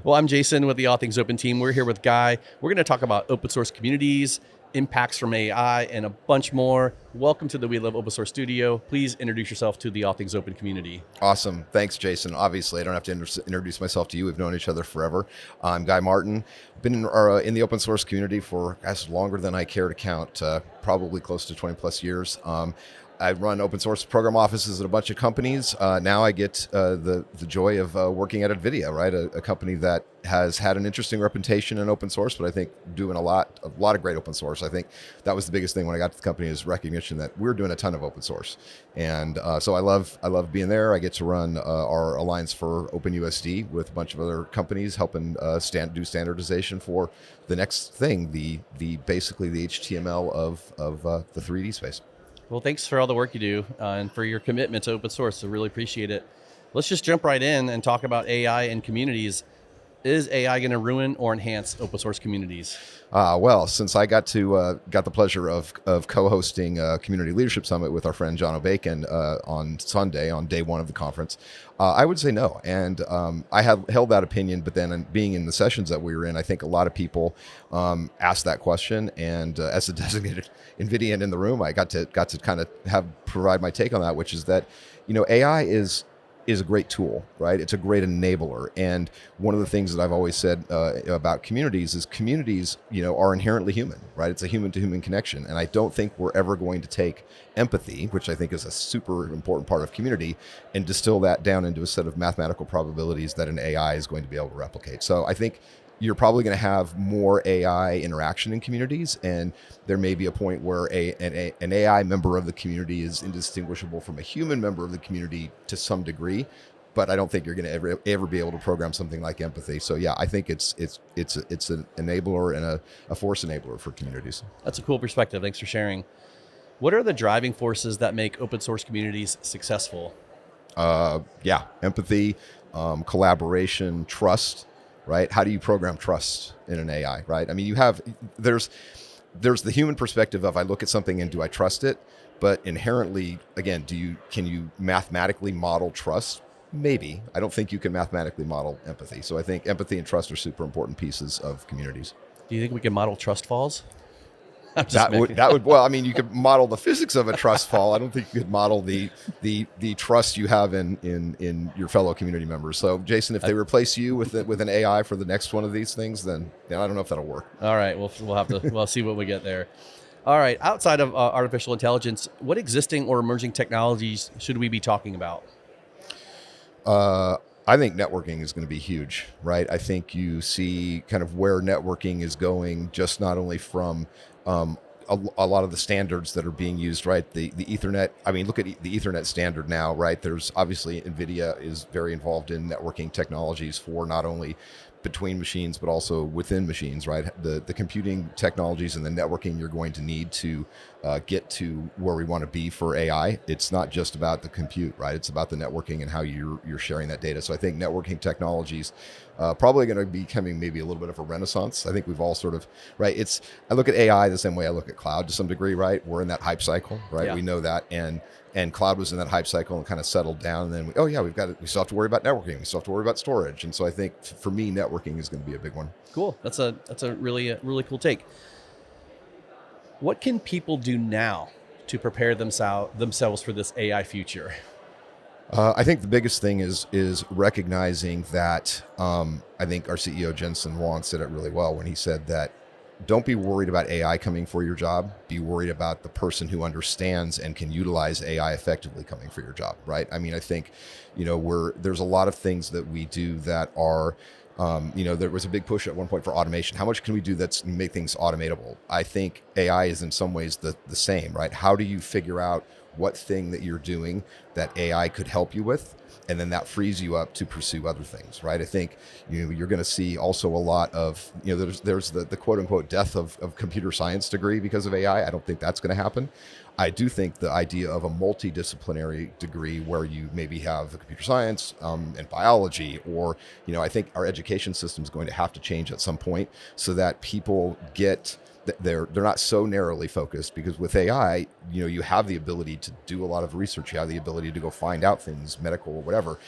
Well, I'm Jason with the All Things Open team. We're here with Guy. We're going to talk about open source communities, impacts from AI, and a bunch more. Welcome to the We Love Open Source Studio. Please introduce yourself to the All Things Open community. Awesome. Thanks, Jason. Obviously, I don't have to introduce myself to you. We've known each other forever. I'm Guy Martin. Been in the open source community for longer than I care to count, probably close to 20 plus years. I run open source program offices at a bunch of companies. Now I get the joy of working at NVIDIA, right? A company that has had an interesting reputation in open source, but I think doing a lot of great open source. I think that was the biggest thing when I got to the company, is recognition that we're doing a ton of open source. And so I love being there. I get to run our Alliance for OpenUSD with a bunch of other companies, helping do standardization for the next thing, basically the HTML of the 3D space. Well, thanks for all the work you do and for your commitment to open source. I really appreciate it. Let's just jump right in and talk about AI and communities. Is AI going to ruin or enhance open source communities? Well, since I got the pleasure of co-hosting a community leadership summit with our friend John O'Bacon on Sunday, on day one of the conference, I would say no. And I have held that opinion, but then being in the sessions that we were in, I think a lot of people asked that question. And as a designated NVIDIAN in the room, I got to kind of provide my take on that, which is that, AI is a great tool, right? It's a great enabler. And one of the things that I've always said about communities is communities, are inherently human, right? It's a human to human connection. And I don't think we're ever going to take empathy, which I think is a super important part of community, and distill that down into a set of mathematical probabilities that an AI is going to be able to replicate. So I think you're probably going to have more AI interaction in communities, and there may be a point where an AI member of the community is indistinguishable from a human member of the community to some degree, but I don't think you're going to ever be able to program something like empathy. So yeah, I think it's an enabler and a force enabler for communities. That's a cool perspective. Thanks for sharing. What are the driving forces that make open source communities successful? Empathy, collaboration, trust. Right? How do you program trust in an AI, right? I mean, there's the human perspective of, I look at something and do I trust it? But inherently, again, can you mathematically model trust? Maybe. I don't think you can mathematically model empathy. So I think empathy and trust are super important pieces of communities. Do you think we can model trust falls? Well, I mean, you could model the physics of a trust fall. I don't think you could model the trust you have in your fellow community members. So, Jason, if they replace you with an AI for the next one of these things, then I don't know if that'll work. All right, we'll have to we'll see what we get there. All right, outside of artificial intelligence, what existing or emerging technologies should we be talking about? I think networking is going to be huge, right? I think you see kind of where networking is going, just not only from a lot of the standards that are being used, right? The Ethernet, I mean, look at the Ethernet standard now, right? There's obviously NVIDIA is very involved in networking technologies for not only between machines, but also within machines, right? The computing technologies and the networking you're going to need to get to where we want to be for AI. It's not just about the compute, right? It's about the networking and how you're sharing that data. So I think networking technologies probably going to be becoming maybe a little bit of a renaissance. I think we've all sort of, right? I look at AI the same way I look at cloud to some degree, right? We're in that hype cycle, right? Yeah. We know that. And cloud was in that hype cycle and kind of settled down. And then, we still have to worry about networking. We still have to worry about storage. And so I think for me, networking is going to be a big one. Cool. That's a really cool take. What can people do now to prepare themselves for this AI future? I think the biggest thing is recognizing that I think our CEO, Jensen Huang, said it really well when he said that don't be worried about AI coming for your job. Be worried about the person who understands and can utilize AI effectively coming for your job, right? I mean, I think, there's a lot of things that we do that are, there was a big push at one point for automation. How much can we do that's make things automatable? I think AI is in some ways the same, right? How do you figure out what thing that you're doing that AI could help you with? And then that frees you up to pursue other things, right? I think you're going to see also a lot of, there's the quote unquote death of computer science degree because of AI. I don't think that's going to happen. I do think the idea of a multidisciplinary degree where you maybe have the computer science and biology, or, I think our education system is going to have to change at some point so that people get they're not so narrowly focused, because with AI, you have the ability to do a lot of research. You have the ability to go find out things, medical or whatever.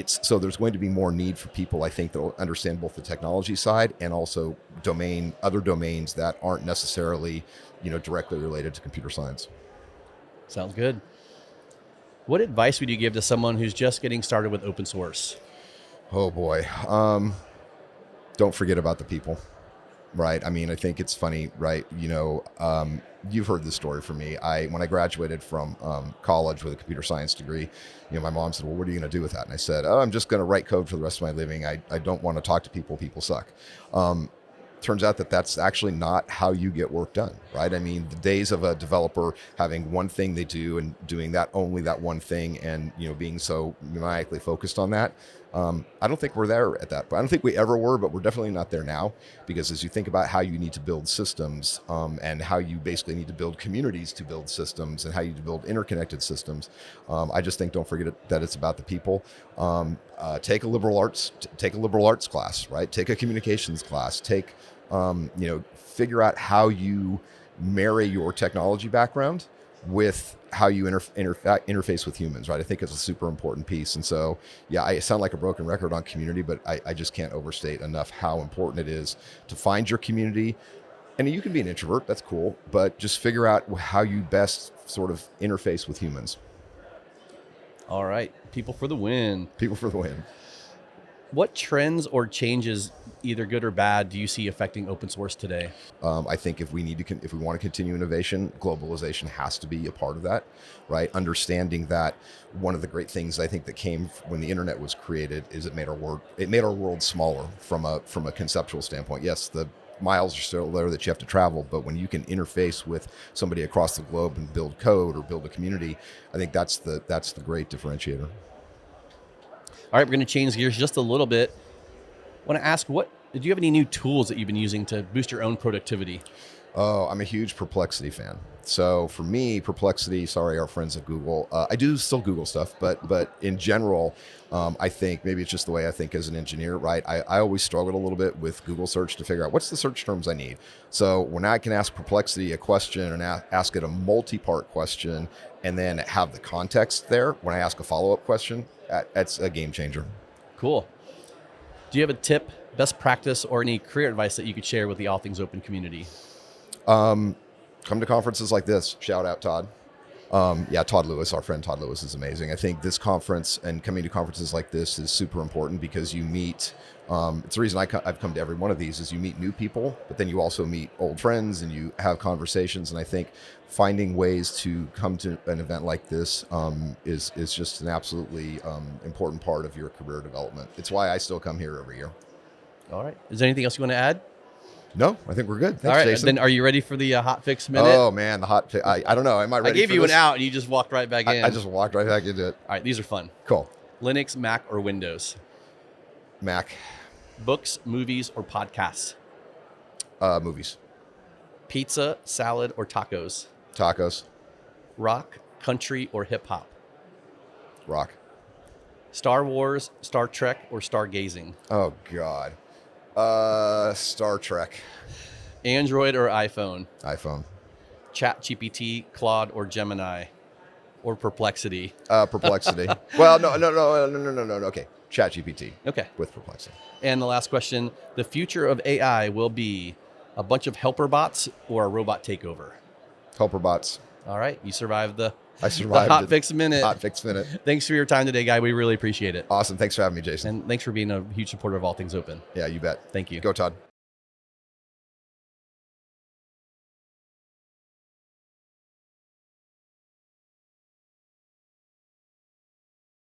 So there's going to be more need for people, I think, that will understand both the technology side and also other domains that aren't necessarily, directly related to computer science. Sounds good. What advice would you give to someone who's just getting started with open source? Oh boy. Don't forget about the people, right? I mean, I think it's funny, right? You've heard this story from me. When I graduated from college with a computer science degree, my mom said, well, what are you going to do with that? And I said, oh, I'm just going to write code for the rest of my living. I don't want to talk to people. People suck. Turns out that that's actually not how you get work done, right? I mean, the days of a developer having one thing they do and doing only that one thing, and being so maniacally focused on that, I don't think we're there at that. But I don't think we ever were, but we're definitely not there now. Because as you think about how you need to build systems, and how you basically need to build communities to build systems, and how you need to build interconnected systems, I just think don't forget that it's about the people. Take a liberal arts class, right? Take a communications class. Figure out how you marry your technology background with how you interface with humans, right? I think it's a super important piece. And so, yeah, I sound like a broken record on community, but I just can't overstate enough how important it is to find your community. And you can be an introvert, that's cool, but just figure out how you best sort of interface with humans. All right. People for the win. People for the win. What trends or changes, either good or bad, do you see affecting open source today? I think if we want to continue innovation, globalization has to be a part of that, right? Understanding that one of the great things I think that came when the internet was created is it made our world smaller from a conceptual standpoint. Yes, the miles are still there that you have to travel, but when you can interface with somebody across the globe and build code or build a community, I think that's the great differentiator. All right, we're going to change gears just a little bit. I want to ask, do you have any new tools that you've been using to boost your own productivity? Oh, I'm a huge Perplexity fan. So for me, Perplexity, sorry, our friends at Google, I do still Google stuff, but in general, I think maybe it's just the way I think as an engineer, right? I always struggled a little bit with Google search to figure out what's the search terms I need. So when I can ask Perplexity a question and ask it a multi-part question and then have the context there when I ask a follow-up question, that's a game changer. Cool. Do you have a tip, best practice, or any career advice that you could share with the All Things Open community? Come to conferences like this. Shout out Todd. Todd Lewis, our friend Todd Lewis is amazing. I think this conference and coming to conferences like this is super important because you meet, it's the reason I've come to every one of these is you meet new people, but then you also meet old friends and you have conversations. And I think finding ways to come to an event like this is just an absolutely important part of your career development. It's why I still come here every year. All right. Is there anything else you want to add? No, I think we're good. Thanks, all right, Jason. Then are you ready for the hot fix minute? Oh man, the hot fix. I don't know. Am I ready? I gave for you this? an out and you just walked right back in. I just walked right back into it. All right, these are fun. Cool. Linux, Mac, or Windows? Mac. Books, movies, or podcasts? Movies. Pizza, salad, or tacos? Tacos. Rock, country, or hip hop? Rock. Star Wars, Star Trek, or stargazing? Oh God. Star Trek. Android or iPhone? iPhone. ChatGPT, Claude, or Gemini? Or Perplexity? Perplexity. Well, no. Okay. ChatGPT. Okay. With Perplexity. And the last question, the future of AI will be a bunch of helper bots or a robot takeover? Helper bots. All right. You survived the hot fix minute. Hot fix minute. Thanks for your time today, guy. We really appreciate it. Awesome. Thanks for having me, Jason. And thanks for being a huge supporter of All Things Open. Yeah, you bet. Thank you. Go, Todd.